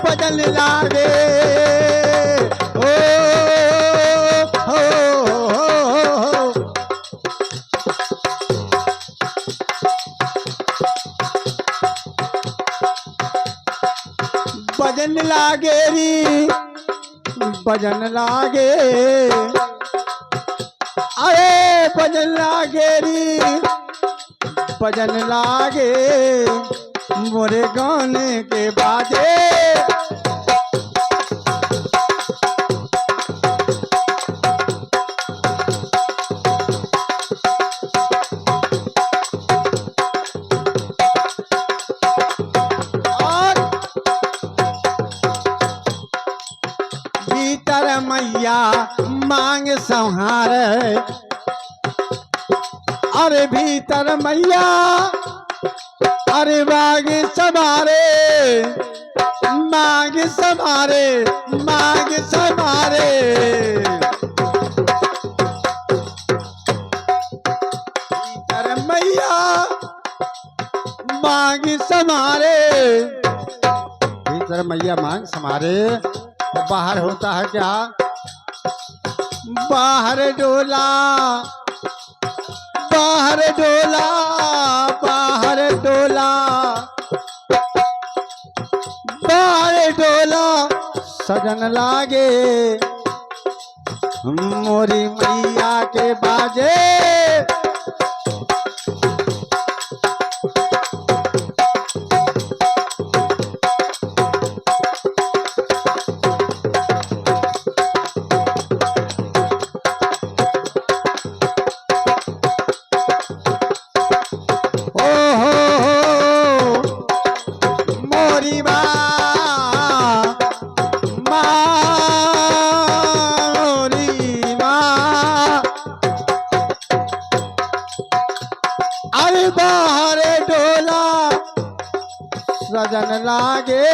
बजन लागे ओ हो बजन लागे री बजन लागे अरे बजन लागे री बजन लागे मोरे गाने के बाजे और भीतर मैया मांग संहार अरे भीतर मैया अरे मांग समारे मांग समारे मांग समारे भीतर मैया मांग समारे भीतर मैया मांग समारे बाहर होता है क्या बाहर डोला बाहर डोला बाहर डोला बाहर डोला सजन लागे मोरी मैया के बाजे बाहर डोला सजन लागे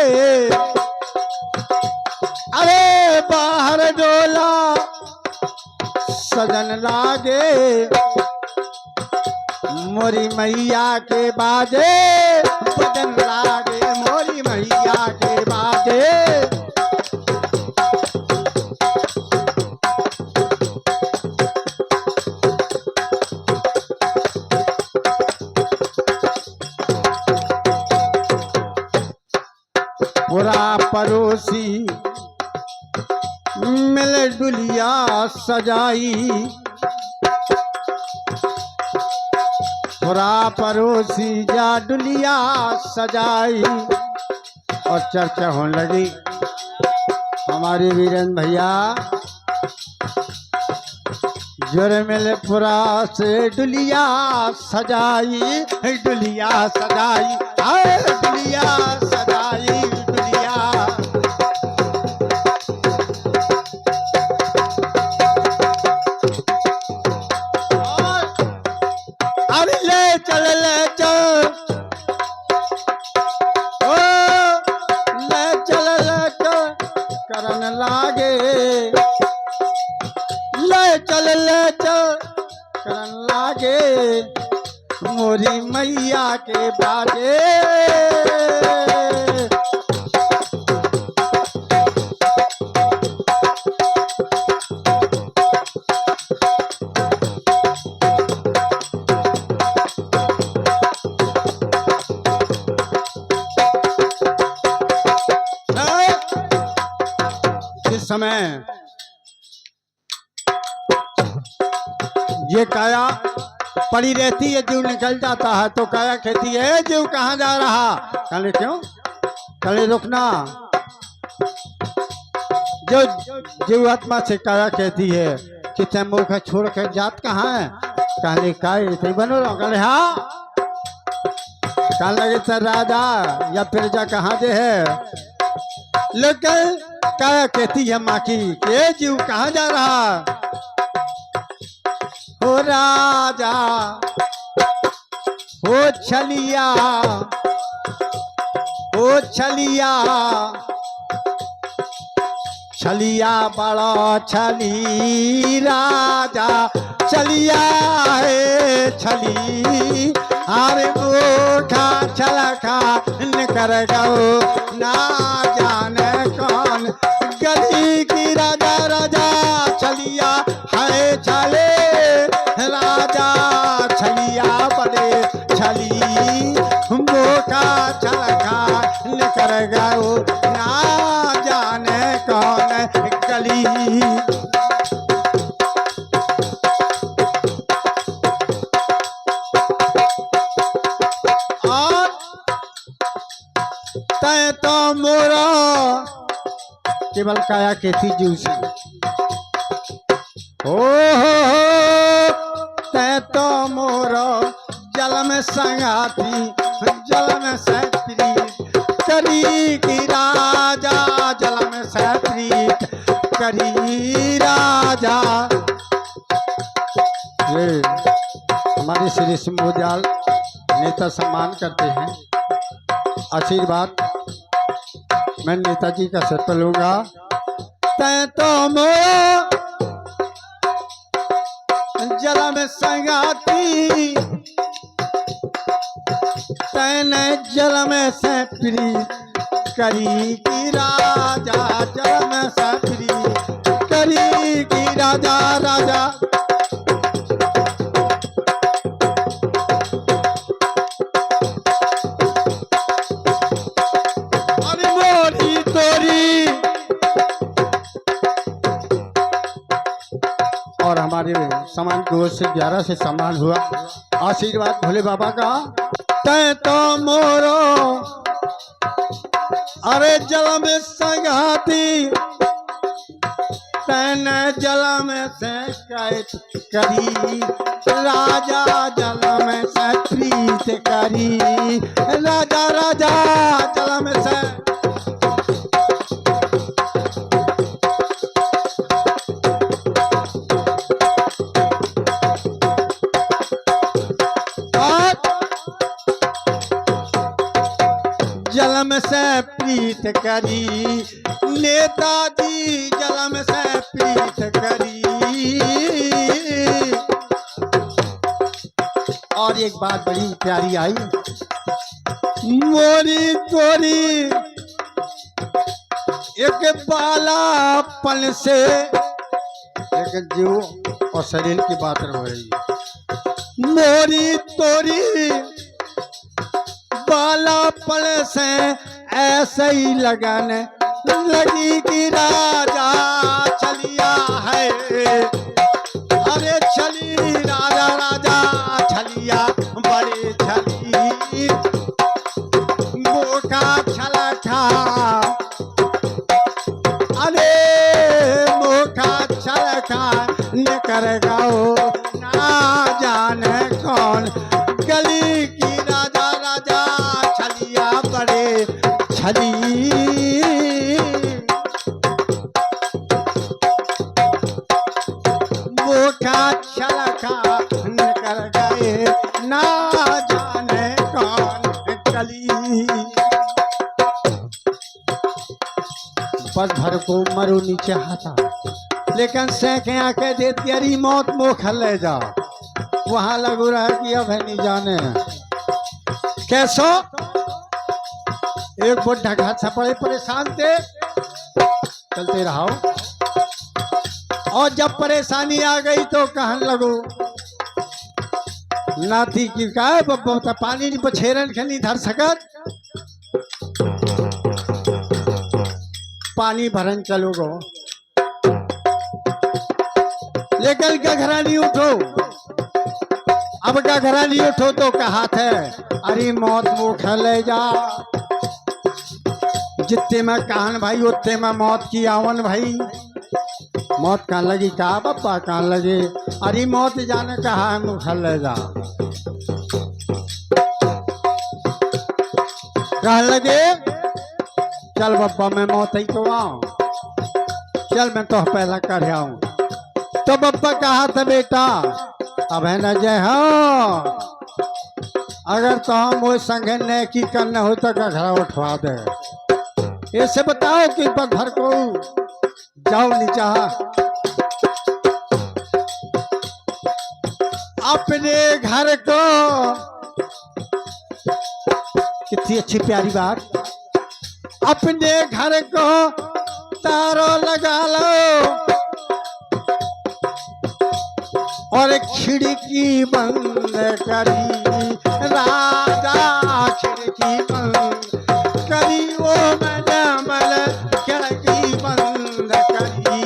अरे बाहर डोला सजन लागे मोरी मैया के बाजे बजन लागे मोरी मैया के बाजे पूरा पड़ोसी मिल डुलिया सजाई पूरा पड़ोसी जा डुलिया सजाई और चर्चा होने लगी हमारे वीरेंद्र भैया जोर मिल पूरा से डुलिया सजाई डुलिया सजाई डुलिया सजाई चल ले चल ओ ले चल करन लागे ले चल करन लागे मोरी मैया के बाजे समय ये काया पड़ी रहती है जीव निकल जाता है तो काया कहती है जीव कहाँ जा रहा कहले क्यों कहले रुकना जो जीव आत्मा से काया कहती है कि ते मूर्ख छोड़ के जात कहाँ है कहले काय थे बनो रहो कहले हाँ कहने लगे सर राजा या फिर जा कहाँ दे है लेकिन काया कहती है माँ की के जीव कहाँ जा रहा हो राजा हो छलिया हो छलिया छलिया बड़ा छली राजा छलिया है छली अरे मोटा छलखा कर गो ना जाने गली की राजा राजा छलिया है चले राजा छलिया बने छली वो का चलखा लेकर गयो ना जाने कौन गली। तय तो मोरा केवल काया के थी जीव से हो तय तो मोरा जल में संगाती जल में सैत्री करी की राजा जल में सैत्री करी राजा। ये हमारे श्री सिंह नेता सम्मान करते हैं। आशीर्वाद मैं नेताजी का सर पर लूंगा। तय तो मोरा जल में संगाती तैने जल में से प्रीत करी की राजा जल में से प्रीत करी की राजा राजा। और हमारे समाज की ओर से 11 से सम्मान हुआ। आशीर्वाद भोले बाबा का। तय तो मोरो अरे जल में संगाती तैन जल में से कैद करी राजा जल में से प्रीत करी राजा राजा जल में से। जलम से प्रीत करी नेताजी जलम से प्रीत करी। और एक बात बड़ी प्यारी आई मोरी तोरी एक बालापन से एक जीव और शरीर की बात हो रही है। मोरी तोरी बालापन से ऐसे ही लगन लगी कि राजा छलिया है अरे छली राजा राजा छलिया बड़े छली मोका छलखा अरे मोका छलखा लेकर गाओ ना जाने कौन गली की राजा राजा छलिया बड़े छली। मोका छलखा निकल गए ना जाने कौन गली। बस भर को मरो नीचे हाथा लेकिन सेंके आके देती अरी मौत मोख ले जाओ वहां लगू रहा कि अब है नहीं जाने कैसो। एक बुढ़ा घर से बड़े परेशान थे चलते रहो और जब परेशानी आ गई तो कहने लगो नाती की का बब्बा पानी नहीं पछेरन के नहीं धर सकत पानी भरन चलो गो लेकिन गघरानी उठो। अब गघरानी उठो तो कहा थे अरे मौत मुख ले जा जितने में कहन भाई उतने में मौत की आवन भाई। मौत कहाँ लगी कहा बप्पा कहाँ लगे अरे मौत जाने कहा है मुख ले जा कहा लगे चल बप्पा मैं मौत ही तो आऊं चल मैं तो पहला कर आऊं। तो बप्पा कहा था बेटा अब है न जय हो अगर तो हम वो संगे ने की करना हो तो घर उठवा दे ऐसे बताओ कि घर को जाओ नीचा अपने घर को। कितनी अच्छी प्यारी बात। अपने घर को तारो लगा लो और खिड़की बंद करी राजा खिड़की बंद करी ओ मल खिड़की बंद करी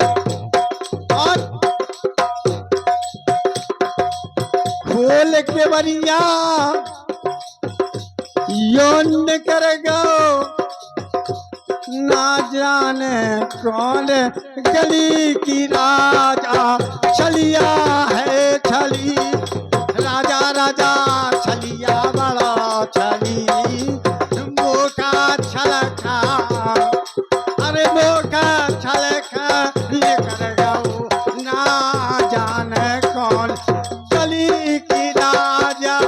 और खोल के बनिया योन कर गो ना जाने कौन गली की राजा छलिया है छली राजा राजा छलिया बड़ा छली मोका छलखा अरे मोका छलखा लेकर गो ना जाने कौन गली की राजा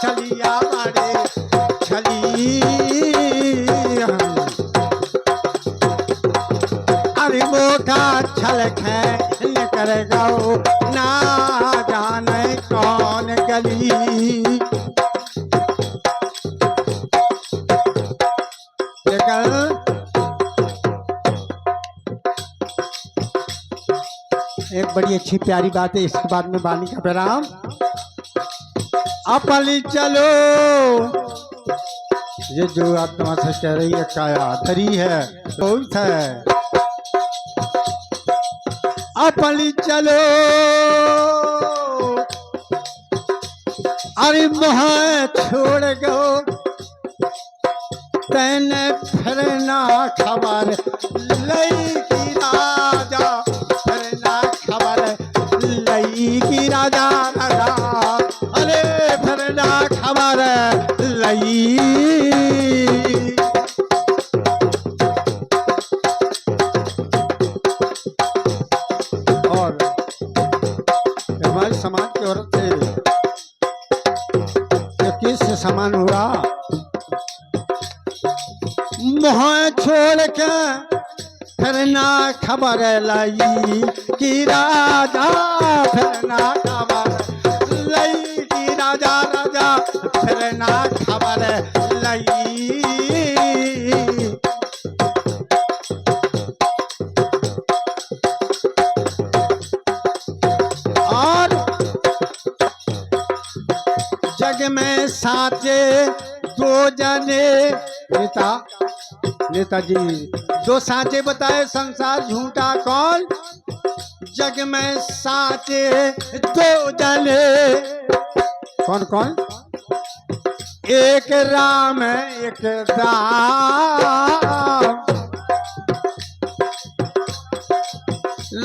छलिया बड़े छली मोटा छलक कर गो ना जाने कौन गली एक बड़ी अच्छी प्यारी बात है। इसके बाद में वाणी का विराम। अपनी चलो ये जो आत्मा से कह रही है काया तरी है बहुत है। अपनी चलो अरे मोह छोड़ गो तैने फिर ना खबर लई की राजा फिर ना खबर लई की राजा राजा अरे फिर ना खबर लई समाज की औरत से किस समान हुआ मोह छोड़ के फिर ना खबर लाई कि राजा फिर ना खबर लाई कि राजा राजा फिर ना खबर लाई जग में साचे दो जने नेताजी दो साचे बताए संसार झूठा कौन जग में साचे दो जने कौन कौन एक राम एक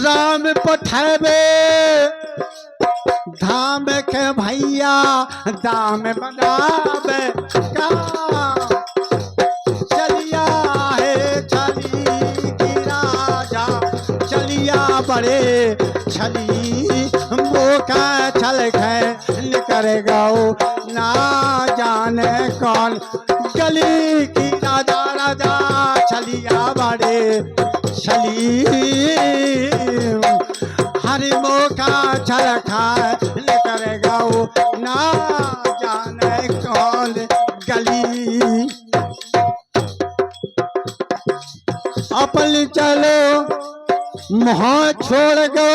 राम पठावे धाम के भैया दाम बनावे का चलिया है छली की राजा चलिया बड़े छली मोका छल कर गो ना जाने कौन गली की राजा राजा छलिया बड़े छली हरि मोका छल कर गो ना जाने कौन गली अपन चलो मोह छोड़ गो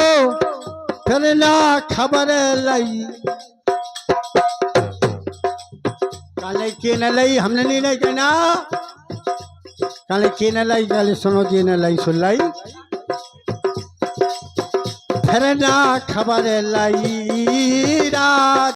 फिर ना खबर लई काले के न लई हमने नहीं लई कहना काले के न लई काले सुनो जी न लई सुन लई फिर ना खबर लई रात